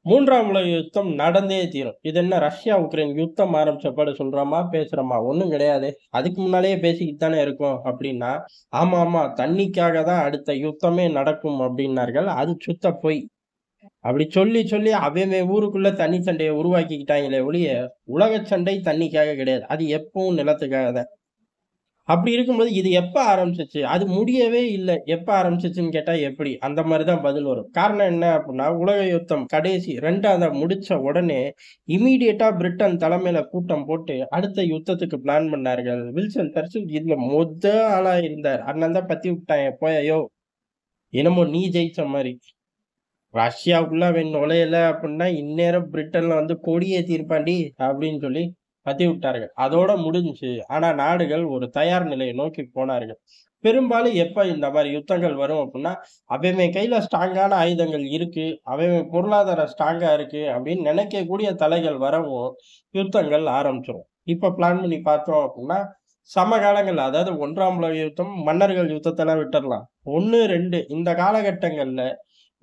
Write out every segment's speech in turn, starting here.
மூன்றாம் உலக யுத்தம் நடந்தே தீரும். இது என்ன ரஷ்யா, உக்ரைன் யுத்தம் ஆரம்பிச்ச சொல்றோமா, பேசுறோமா? ஒண்ணும் கிடையாதே. அதுக்கு முன்னாலேயே பேசிக்கிட்டு தானே இருக்கோம் அப்டின்னா, ஆமா, ஆமா தண்ணிக்காக தான் அடுத்த யுத்தமே நடக்கும் அப்டின்னார்கள். அது சுத்த பொய். அப்படி சொல்லி, சொல்லி அவன் ஊருக்குள்ள தண்ணி சண்டைய உருவாக்கிக்கிட்டாங்களே ஒழிய, உலக சண்டை தண்ணிக்காக கிடையாது. அது எப்பவும் நிலத்துக்காக தான். அப்படி இருக்கும்போது இது எப்ப ஆரம்பிச்சுச்சு? அது முடியவே இல்ல. எப்ப ஆரம்பிச்சுச்சுன்னு கேட்டா எப்படி? அந்த மாரி தான் பதில் வரும். காரணம் என்ன அப்டின்னா, உலக யுத்தம் கடைசி 2ஆவதா முடிச்ச உடனே, இம்மீடியட்டா பிரிட்டன் தலைமையில கூட்டம் போட்டு, அடுத்த யுத்தத்துக்கு பிளான் பண்ணார்கள். வில்சன் சர்ச்சில் இதுல ஆளா இருந்தார். அண்ணன் தான் பத்தி விட்டாங்க. போயா யோவ்! என்னமோ நீ ஜெயிச்ச மாரி. ரஷ்யாவுக்குள்ள அவன் நுழையல அப்டின்னா, இந்நேரம் பிரிட்டன்ல வந்து கொடி ஏத்தியிருப்பான்டி அப்டின்னு சொல்லி பத்தி விட்டார்கள். அதோட முடிஞ்சுச்சு. ஆனா நாடுகள் ஒரு தயார் நிலையை நோக்கி போனார்கள். பெரும்பாலும் எப்ப இந்த மாரி யுத்தங்கள் வரும் அப்டின்னா, அவன் கையில ஸ்ட்ராங்கான ஆயுதங்கள் இருக்கு. அவன் பொருளாதாரம் ஸ்ட்ராங்கா இருக்கு அப்டின்னு நினைக்கக்கூடிய தலைகள் வரவும், யுத்தங்கள் ஆரம்பிச்சுரும். இப்ப பிளான் பண்ணி பார்த்தோம் அப்டின்னா, சமகாலங்கள்ல அதாவது 1ஆம் உலக யுத்தம், மன்னர்கள் யுத்தத்தெல்லாம் விட்டுறலாம். 1, 2 இந்த காலகட்டங்கள்ல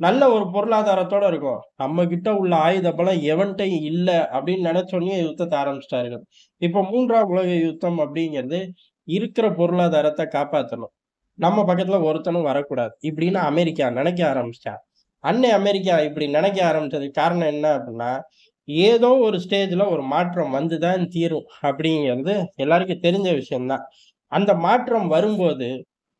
நல்ல ஒரு பொருளாதாரத்தோட இருக்கும். நம்ம கிட்ட உள்ள ஆயுத பலம் எவன்ட்டயும் இல்ல அப்படின்னு நெனச்சோனயே யுத்தத்த ஆரம்பிச்சுட்டார்கள். இப்ப 3ஆம் உலக யுத்தம் அப்படிங்கிறது இருக்கிற பொருளாதாரத்த காப்பாத்தணும். நம்ம பக்கத்துல ஒருத்தனும் வரக்கூடாது. இப்படின்னு அமெரிக்கா நெனைக்க ஆரம்பிச்சுட்டான். அமெரிக்கா இப்படி நெனைக்க ஆரம்பிச்சதுக்கு காரணம் என்ன அப்படின்னா, ஏதோ ஒரு ஸ்டேஜ்ல ஒரு மாற்றம் வந்து தான் தீரும் அப்படிங்கிறது எல்லாருக்கும் தெரிஞ்ச விஷயம் தான். அந்த மாற்றம் வரும்போது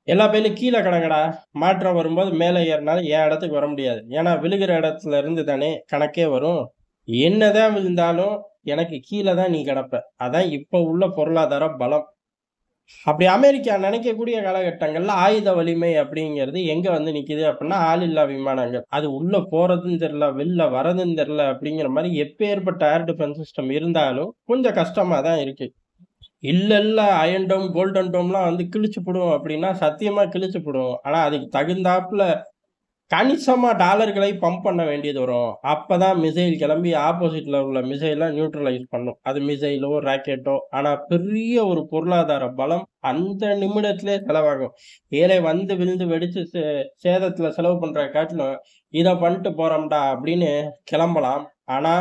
எல்லா பேர்லயும் கீழ கிடங்கடா. மாற்றம் வரும்போது மேல ஏறுனாலும் என் இடத்துக்கு வர முடியாது. ஏன்னா விழுகிற இடத்துல இருந்து தானே கணக்கே வரும். என்னதான் விழுந்தாலும் எனக்கு கீழ தான் நீ கிடப்ப. அதான் இப்ப உள்ள பொருளாதார பலம். அப்படி அமெரிக்கா நினைக்கக்கூடிய காலகட்டங்கள்ல ஆயுத வலிமை அப்படிங்கிறது எங்க வந்து நிக்குது அப்படின்னா, ஆளில்லா விமானங்கள். அது உள்ள போறதும் தெரியல, வெளில வரதும் தெரியல அப்படிங்கிற மாரி எப்பேர்ப்பட்ட ஏர் டிஃபென்ஸ் சிஸ்டம் இருந்தாலும் கொஞ்சம் கஷ்டமா தான் இருக்கு. இல்ல, இல்ல. அயர்ன் டோம், கோல்டன் டோம்லாம் வந்து கிழிச்சுப்புடும் அப்டின்னா, சத்தியமா கிழிச்சுப்புடும். ஆனா, அதுக்கு தகுந்தாப்புல கணிசமா டாலர்களை பம்ப் பண்ண வேண்டியது வரும். அப்பதான் மிசைல் கிளம்பி ஆப்போசிட்ல உள்ள மிசைல நியூட்ரலைஸ் பண்ணும். அது மிசைலோ, ராக்கெட்டோ. ஆனா, பெரிய ஒரு பொருளாதார பலம் அந்த நிமிடத்திலே செலவாகும். ஏலே வந்து விழுந்து வெடிச்சு சேதத்துல செலவு பண்றத காட்டிலும், "இத பண்ணிட்டு போறோம்டா" அப்படின்னு கிளம்பலாம். ஆனா,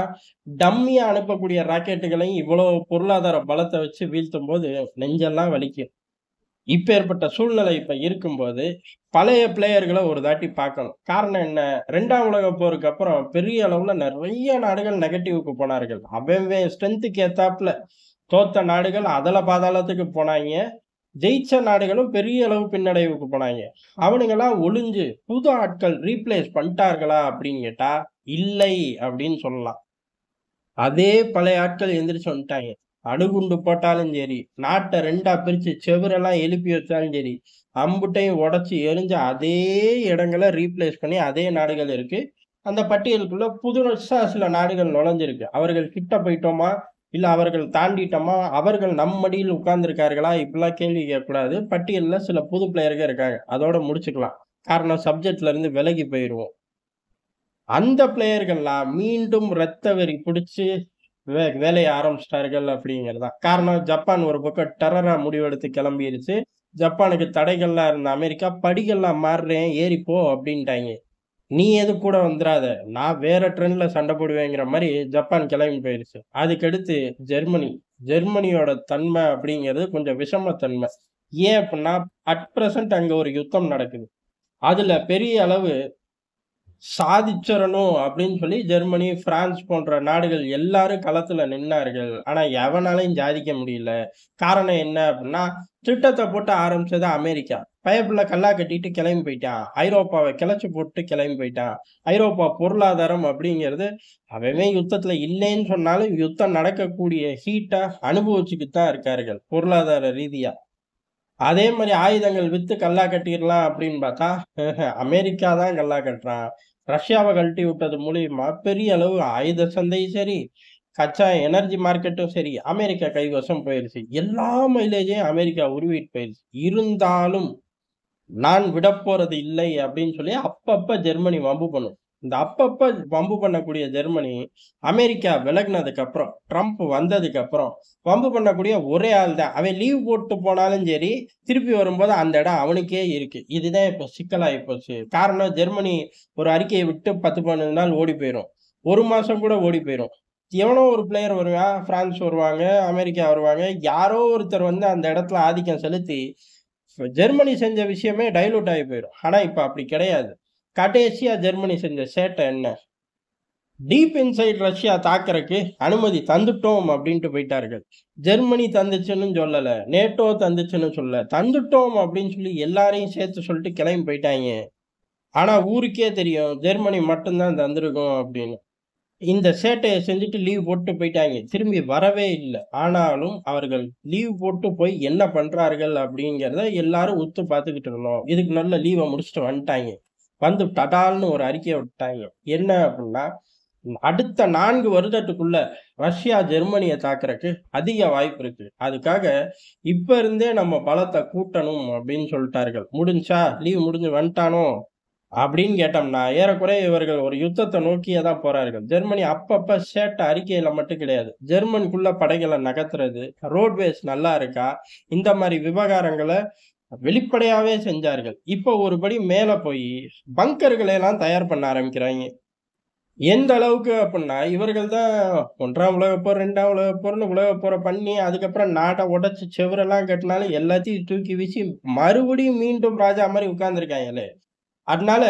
டம்மியா அனுப்பக்கூடிய ராக்கெட்டுகளையும் இவ்வளோ பொருளாதார பலத்த வச்சு வீழ்த்தும்போது, நெஞ்செல்லாம் வலிக்கும். இப்பேற்பட்ட சூழ்நிலை இப்ப இருக்கும்போது, பழைய பிளேயர்கள ஒரு தாட்டி பார்க்கணும். காரணம் என்ன? 2ஆம் உலகப் போருக்கு அப்புறம் பெரிய அளவுல நெறைய நாடுகள் நெகட்டிவ்க்கு போனார்கள். அவன் ஸ்ட்ரென்த்துக்கு ஏத்தாப்புல தோத்த நாடுகள் அதல பாதாளத்துக்கு போனாய்ங்க. ஜெயிச்ச நாடுகளும் பெரிய அளவு பின்னடைவுக்கு போனாய்ங்க. அவனுங்கலாம் ஒளிஞ்சு, புது ஆட்கள் ரீப்ளேஸ் பண்ணிட்டார்களா அப்படின்னு கேட்டா, இல்லை அப்படின்னு சொல்லலாம். அதே பழைய ஆட்கள் எந்திரிச்சு வந்துட்டாங்க. அணுகுண்டு போட்டாலும் சரி, நாட்ட 2ஆ பிரிச்சு செவுரெல்லாம் எழுப்பி வச்சாலும் சரி, அம்புட்டையும் உடைச்சு எரிஞ்ச அதே இடங்கள ரீப்ளேஸ் பண்ணி அதே நாடுகள் இருக்கு. அந்த பட்டியலுக்குள்ள புதுசா சில நாடுகள் நுழைஞ்சிருக்கு. அவர்கள் கிட்ட போயிட்டோமா? இல்ல அவர்கள் தாண்டிட்டோமா? அவர்கள் நம் மடியில் உட்கார்ந்திருக்கார்களா? இப்படிலாம் கேள்வி கேட்கக்கூடாது. பட்டியல்ல சில புது பிளேயர்கள் இருக்காங்க. அதோட முடிச்சுக்கலாம். காரணம் சப்ஜெக்ட்ல இருந்து விலகி போயிருவோம். அந்த பிளேயர்கள்லாம் மீண்டும் ரத்த வெறி புடிச்சு வேலைய ஆரம்பிச்சுட்டார்கள் அப்படிங்கிறது தான். காரணம் ஜப்பான் ஒரு பக்கம் டெரரா முடிவெடுத்து கிளம்பிருச்சு. ஜப்பானுக்கு தடைகள்லாம் இருந்த அமெரிக்கா, "படிகள்லாம் மாறுறேன் ஏறி போ" அப்படின்ட்டாய்ங்க. "நீ எதுவும் கூட வந்துராத. நான் வேற ட்ரெண்ட்ல சண்டை போடுவேங்கிற" மாரி ஜப்பான் கிளம்பி போயிருச்சு. அதுக்கடுத்து ஜெர்மனி. ஜெர்மனியோட தன்மை அப்படிங்கிறது கொஞ்சம் விஷம தன்மை. ஏன் அப்படின்னா, அட் பிரசன்ட் அங்க ஒரு யுத்தம் நடக்குது. அதுல பெரிய அளவு சாதிச்சிரணும் அப்படின்னு சொல்லி ஜெர்மனி, பிரான்ஸ் போன்ற நாடுகள் எல்லாரும் களத்துல நின்னார்கள். ஆனா எவனாலயும் சாதிக்க முடியல. காரணம் என்ன அப்படின்னா, திட்டத்த போட்டு ஆரம்பிச்சது அமெரிக்கா. பயப்புள்ள கல்லா கட்டிட்டு கிளம்பி போயிட்டான். ஐரோப்பாவ கிளச்சு போட்டு கிளம்பி போயிட்டான். ஐரோப்பா பொருளாதாரம் அப்படிங்கிறது அவன் யுத்தத்துல இல்லைன்னு சொன்னாலும் யுத்தம் நடக்கக்கூடிய ஹீட்ட அனுபவிச்சுக்கிட்டு தான் இருக்கார்கள். பொருளாதார ரீதியா. அதே மாரி ஆயுதங்கள் வித்து கல்லா கட்டிறலாம் அப்படின்னு பார்த்தா, அமெரிக்கா தான் கல்லா கட்டுறான். ரஷ்யாவ கழட்டி விட்டது மூலியமா பெரிய அளவு ஆயுத சந்தையும் சரி, கச்சா எனர்ஜி மார்க்கெட்டும் சரி, அமெரிக்கா கைவசம் போயிருச்சு. எல்லா மைலேஜையும் அமெரிக்கா உருவிட்டு போயிருச்சு. இருந்தாலும் நான் விடப்போறது இல்லை அப்படின்னு சொல்லி அப்பப்ப ஜெர்மனி வம்பு பண்ணும். இந்த அப்பப்ப வம்பு பண்ணக்கூடிய ஜெர்மனி, அமெரிக்கா விலகுனதுக்கு அப்புறம், ட்ரம்ப் வந்ததுக்கு அப்புறம், வம்பு பண்ணக்கூடிய ஒரே ஆள் தான். அவன் லீவ் போட்டு போனாலும் சரி, திருப்பி வரும்போது அந்த இடம் அவனுக்கே இருக்கு. இதுதான் இப்ப சிக்கலாயி போச்சு. காரணம் ஜெர்மனி ஒரு அறிக்கைய விட்டு 10, 15 நாள் ஓடி போயிரும். 1 மாசம் கூட ஓடி போயிரும். எவனோ ஒரு பிளேயர் வருவான், பிரான்ஸ் வருவாங்க, அமெரிக்கா வருவாங்க. யாரோ ஒருத்தர் வந்து அந்த இடத்துல ஆதிக்கம் செலுத்தி, ஜெர்மனி செஞ்ச விஷயமே டைல்யூட் ஆயி போயிரும். ஆனா இப்ப அப்படி கிடையாது. கடைசியா ஜெர்மனி செஞ்ச சேட்டை என்ன? டீப் இன்சைட் ரஷ்யா தாக்குறக்கு அனுமதி தந்துட்டோம் அப்படின்ட்டு போயிட்டார்கள். ஜெர்மனி தந்துச்சுன்னு சொல்லல. நேட்டோ தந்துச்சுன்னு சொல்லல. தந்துட்டோம் அப்படின்னு சொல்லி எல்லாரையும் சேர்த்து சொல்லிட்டு கிளம்பி போயிட்டாய்ங்க. ஆனா ஊருக்கே தெரியும் ஜெர்மனி மட்டும் தான் தந்திருக்கும் அப்படின்னு. இந்த சேட்டைய செஞ்சுட்டு லீவ் போட்டு போயிட்டாய்ங்க. திரும்பி வரவே இல்ல. ஆனாலும் அவர்கள் லீவ் போட்டு போய் என்ன பண்றார்கள் அப்படிங்கிறத எல்லாரும் உத்து பார்த்துக்கிட்டு இருந்தோம். இதுக்கு நல்ல லீவ முடிச்சுட்டு வந்துட்டாய்ங்க. வந்து டடால்னு ஒரு அறிக்கைய விட்டாய்ங்க. என்ன அப்படின்னா, அடுத்த 4 வருடத்துக்குள்ள ரஷ்யா ஜெர்மனிய தாக்குறக்கு அதிக வாய்ப்பு இருக்கு. அதுக்காக இப்ப இருந்தே நம்ம பலத்த கூட்டணும் அப்படின்னு சொல்லிட்டார்கள். முடிஞ்சுச்சா? லீவ் முடிஞ்சு வந்துட்டானோ? அப்படின்னு கேட்டோம்னா, ஏறக்குறைய இவர்கள் ஒரு யுத்தத்த நோக்கியே தான் போறார்கள். ஜெர்மனி அப்பப்ப சேட்ட அறிக்கையில மட்டும் கிடையாது. ஜெர்மனிக்குள்ள படைகள நகர்த்துறது, ரோட்வேஸ் நல்லா இருக்கா? இந்த மாரி விவகாரங்கள வெளிப்படையாவே செஞ்சார்கள். இப்போ ஒரு படி மேல போயி பங்கர்கள எல்லாம் தயார் பண்ண ஆரம்பிக்கிறாய்ங்க. எந்த அளவுக்கு அப்புட்ன்னா, இவர்கள் தான் 1ஆம் உலகப் போர், 2ஆம் உலகப் போர்ன்னு உலகப் போர பண்ணி, அதுக்கப்புறம் நாட்ட உடைச்சு செவுரெல்லாம் கட்டுனாலும் எல்லாத்தையும் தூக்கி வீசி, மறுபடியும் மீண்டும் ராஜா மாரி உட்கார்ந்துருக்காய்ங்களே! அதனால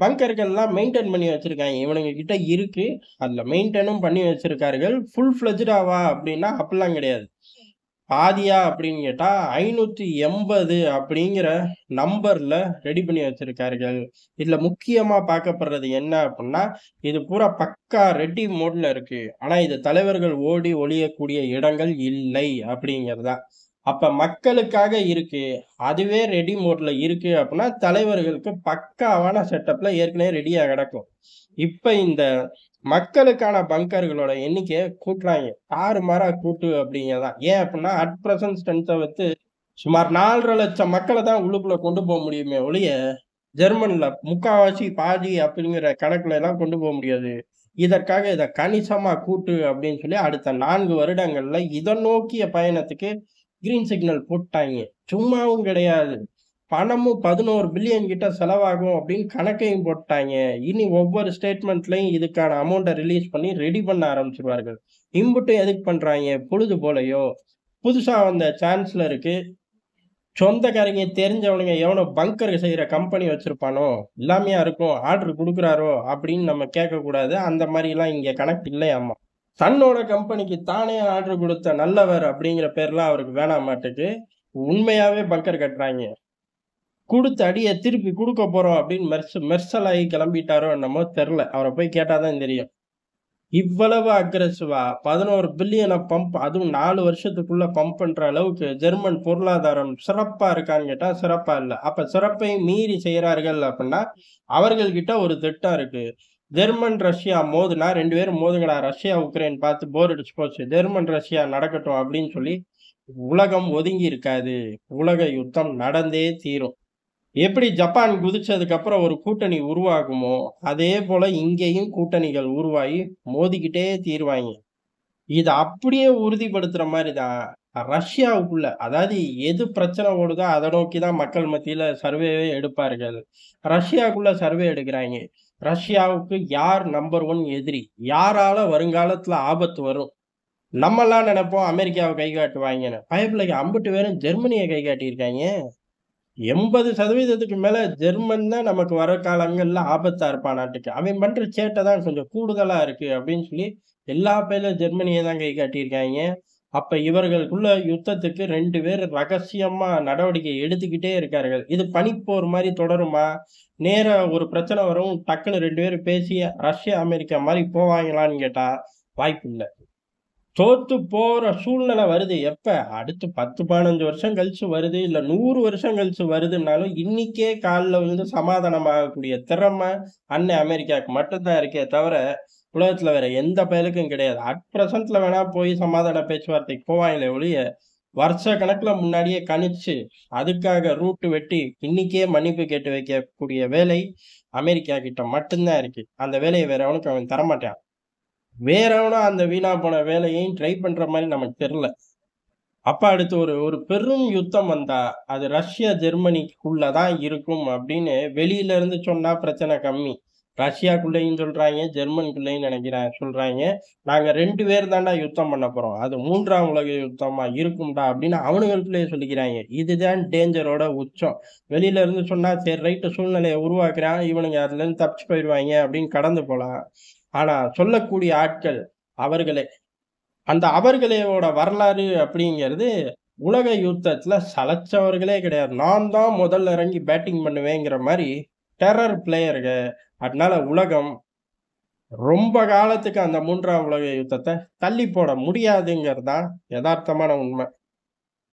பங்கர்கள்லாம் மெயின்டெயின் பண்ணி வச்சிருக்காய்ங்க. இவனுங்க கிட்ட இருக்கு. அதுல மெயின்டெயினும் பண்ணி வச்சிருக்கார்கள். ஃபுல் ஃப்ளெட்ஜ்டாவா அப்டின்னா, அப்டிலாம் கிடையாது. பாதியா அப்படின்னு கேட்டா 580 அப்படிங்கிற நம்பர்ல ரெடி பண்ணி வச்சிருக்கார்கள். இதுல முக்கியமா பார்க்கப்படுறது என்ன அப்படின்னா, இது பூரா பக்கா ரெடி மோட்ல இருக்கு. ஆனா இது தலைவர்கள் ஓடி ஒளியக்கூடிய இடங்கள் இல்லை அப்படிங்கிறது தான். அப்ப மக்களுக்காக இருக்கு. அதுவே ரெடி மோட்ல இருக்கு அப்படின்னா, தலைவர்களுக்கு பக்காவான செட்டப்ல ஏற்கனவே ரெடியா கிடக்கும். இப்ப இந்த மக்களுக்கான பங்கர்களோட எண்ணிக்கைய கூட்டுறாய்ங்க. தாறுமாறா கூட்டு அப்படிங்கிறதான். ஏன் அப்படின்னா, அட் பிரசன்ட் ஸ்ட்ரென்த்த வச்சு சுமார் 4,50,000 மக்கள தான் உள்ளுக்குள்ள கொண்டு போ முடியுமே ஒழிய, ஜெர்மன்ல முக்காவாசி, பாதி அப்படிங்கிற கணக்குல எல்லாம் கொண்டு போ முடியாது. இதற்காக இத கணிசமா கூட்டு அப்படின்னு சொல்லி அடுத்த 4 வருடங்கள்ல இத நோக்கிய பயணத்துக்கு கிரீன் சிக்னல் போட்டாய்ங்க. சும்மாவும் கிடையாது. பணமும் 11 பில்லியன் கிட்ட செலவாகும் அப்படின்னு கணக்கையும் போட்டாய்ங்க. இனி ஒவ்வொரு ஸ்டேட்மெண்ட்லயும் இதுக்கான அமௌண்ட்ட ரிலீஸ் பண்ணி ரெடி பண்ண ஆரம்பிச்சுருவார்கள். இம்புட்டும் எதுக்கு பண்றாய்ங்க? பொழுது போலயோ! புதுசா வந்த சான்ஸ்லருக்கு சொந்தக்காரங்க தெரிஞ்சவனுங்க எவனோ பங்கர் செய்ற கம்பெனி வச்சிருப்பானோ! இல்லாமயா இருக்கும்? ஆர்டர் குடுக்குறாரோ! அப்படின்னு நம்ம கேட்கக்கூடாது. அந்த மாரிலாம் இங்க கணக்கு இல்லையாமா. தன்னோட கம்பெனிக்கு தானே ஆர்டர் குடுத்த நல்லவர் அப்படிங்கிற பேர்லாம் அவருக்கு வேணாமாட்டுக்கு. உண்மையாவே பங்கர் கட்டுறாய்ங்க. குடுத்த அடிய திருப்பி குடுக்கப் போறோம் அப்படின்னு மெர்சலாகி கிளம்பிட்டாரோ என்னமோ தெர்ல. அவர போய் கேட்டா தான் தெரியும். இவ்வளவு அக்ரெசிவா 11 பில்லியன பம்ப் அதுவும் 4 வருஷத்துக்குள்ள பம்ப் பண்ற அளவுக்கு ஜெர்மன் பொருளாதாரம் சிறப்பா இருக்கான்னு கேட்டா சிறப்பா இல்ல. அப்ப சிறப்பை மீறி செய்றார்கள் அப்படின்னா, அவர்கள் கிட்ட ஒரு திட்டம் இருக்கு. ஜெர்மன், ரஷ்யா மோதுனா 2 பேரும் மோதுங்கடா. ரஷ்யா, உக்ரைன் பார்த்து போர் அடிச்சு போச்சு. ஜெர்மன், ரஷ்யா நடக்கட்டும் அப்படின்னு சொல்லி உலகம் ஒதுங்கி இருக்காது. உலக யுத்தம் நடந்தே தீரும். எப்படி ஜப்பான் குதிச்சதுக்கு அப்புறம் ஒரு கூட்டணி உருவாகுமோ, அதே போல இங்கேயும் கூட்டணிகள் உருவாகி மோதிக்கிட்டே தீருவாய்ங்க. இத அப்படியே உறுதிப்படுத்துற மாரி தான் ரஷ்யாவுக்குள்ள, அதாவது எது பிரச்சனை ஓடுதோ அத நோக்கி தான் மக்கள் மத்தியில சர்வேவே எடுப்பார்கள். ரஷ்யாக்குள்ள சர்வே எடுக்குறாய்ங்க. ரஷ்யாவுக்கு யார் நம்பர் 1 எதிரி? யாரால வருங்காலத்துல ஆபத்து வரும்? நம்மல்லாம் நெனைப்போம் அமெரிக்காவ கை காட்டுவாய்ங்கன்னு. பயப்பிள்ளைக அம்புட்டு பேரும் ஜெர்மனிய கை காட்டியிருக்காய்ங்க. 80% மேல ஜெர்மன் தான் நமக்கு வர காலங்கள்ல ஆபத்தா இருப்பானாட்டுக்கு. அவன் பண்ற சேட்டை தான் கொஞ்சம் கூடுதலா இருக்கு அப்படின்னு சொல்லி, எல்லா பேரும் ஜெர்மனிய தான் கை காட்டியிருக்காய்ங்க. அப்ப இவர்களுக்குள்ள யுத்தத்துக்கு 2 பேர் ரகசியமா நடவடிக்கை எடுத்துக்கிட்டே இருக்கார்கள். இது பனிப்போர் மாரி தொடருமா? நேரா ஒரு பிரச்சனை வரும், டக்குனு 2 பேரும் பேசி ரஷ்யா, அமெரிக்கா மாரி போவாங்களான்னு கேட்டா, வாய்ப்பில்ல. தோத்து போற சூழ்நிலை வருது. எப்ப? அடுத்து 10, 15 வருஷம் கழிச்சு வருது. இல்ல 100 வருஷம் கழிச்சு வருதுன்னாலும், இன்னிக்கே கால்ல விழுந்து சமாதானமாகக்கூடிய திறமை அண்ணன் அமெரிக்காவுக்கு மட்டும் தான் இருக்கே தவிர, உலகத்துல வேற எந்த பயலுக்கும் கிடையாது. அட் பிரசன்ட்ல வேணா போய் சமாதான பேச்சுவார்த்தைக்கு போவாங்களே ஒழிய, வருஷ கணக்குல முன்னாடியே கணிச்சு, அதுக்காக ரூட் வெட்டி, இன்னிக்கே மன்னிப்பு கேட்டு வைக்கக்கூடிய வேலை அமெரிக்கா கிட்ட மட்டும் தான் இருக்கு. அந்த வேலைய வேற எவனுக்கும் அவன் தரமாட்டான். வேற எவனோ அந்த வீணா போன வேலையையும் ட்ரை பண்ற மாரி நமக்கு தெர்ல. அப்ப அடுத்து ஒரு ஒரு பெரும் யுத்தம் வந்தா, அது ரஷ்யா, ஜெர்மனிக்குள்ள தான் இருக்கும் அப்படின்னு வெளியில இருந்து சொன்னா பிரச்சனை கம்மி. ரஷ்யாக்குள்ளேயும் சொல்றாய்ங்க, ஜெர்மனிக்குள்ளேயும் சொல்றாய்ங்க. நாங்க 2 பேர் தான்டா யுத்தம் பண்ண போறோம். அது 3ஆம் உலக யுத்தமா இருக்கும்டா அப்படின்னு அவனுங்களுக்குள்ளயே சொல்லிக்கிறாய்ங்க. இதுதான் டேஞ்சரோட உச்சம். வெளியில இருந்து சொன்னா, சரி ரைட்டு சூழ்நிலைய உருவாக்குறான். இவனுங்க அதுலருந்து தப்பிச்சு போயிருவாய்ங்க அப்படின்னு கடந்து போலாம். ஆனா சொல்லக்கூடிய ஆட்கள் அவர்களே. அந்த அவர்களேயோட வரலாறு அப்படிங்கிறது உலக யுத்தத்துல சளைச்சவர்களே கிடையாது. நான் தான் முதல்ல இறங்கி பேட்டிங் பண்ணுவேங்கிற மாரி டெரர் பிளேயர்க. அதனால உலகம் ரொம்ப காலத்துக்கு அந்த 3ஆம் உலக யுத்தத்த தள்ளி போட முடியாதுங்கிறது தான் எதார்த்தமான உண்ம.